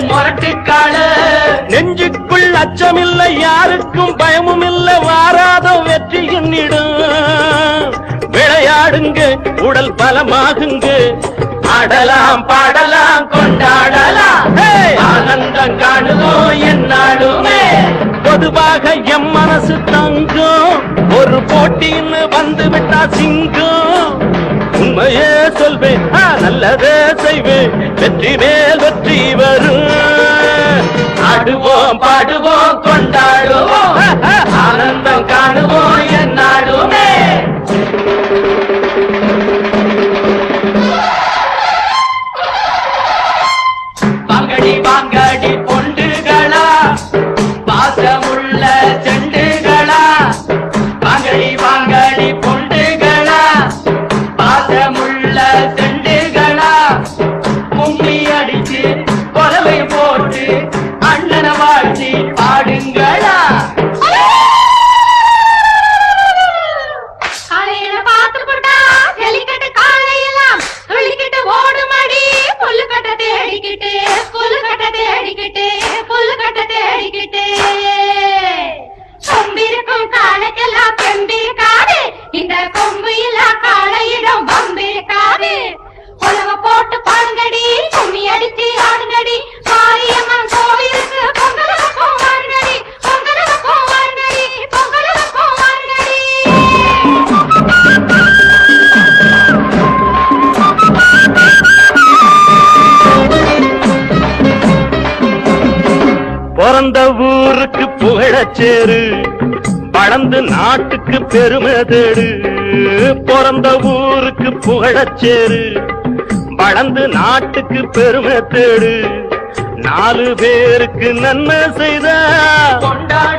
முரட்டுக்கால நெஞ்சுக்குள் அச்சமில்லை யாருக்கும் பயமும் இல்லை வாராத வெற்றி என்னிடும் விளையாடுங்க உடல் பலமாகுங்க ஆடலாம் பாடலாம் கொண்டாடலாம் ஆனந்தம் காணுவோம் என்னாலுமே பொதுவாக எம் மனசு தங்கும் ஒரு போட்டின்னு வந்து விட்டா சிங்கம் உண்மையே சொல்வேன் நல்லதே செய்வேன் வெற்றி மேல் வெற்றி வரும் ஆடுவோம் பாடுவோம் கொண்டாடுவோம் ஆனந்தம் காணுவோம் என்னாலுமே வாங்கடி வாங்கடி பொண்டுகளா பாசமுள்ள செண்டுகளா வாங்கடி வாங்கடி பொண்டுகளா பாசமுள்ள செண்டுகளா கும்மி அடிச்சு கொலவை போட்டு அண்ணன வாழ்த்தி பாடுங்களா போட்டு பாருங்கடி கும்மி அடிச்சு ஆடுங்கடி மாரியம்மன் கோயிலுக்கு பொங்கலுக்கும் வாருங்கடி பொங்கலுக்கும் வாருங்கடி பொங்கலுக்கும் வாருங்கடி பிறந்த ஊருக்கு புகழச்சேரு வளர்ந்து நாட்டுக்கு பெருமை தேடு பிறந்த ஊருக்கு புகழச்சேரு வளர்ந்து நாட்டுக்கு பெருமை தேடு 4 பேருக்கு நன்மை செய்த கொண்டாட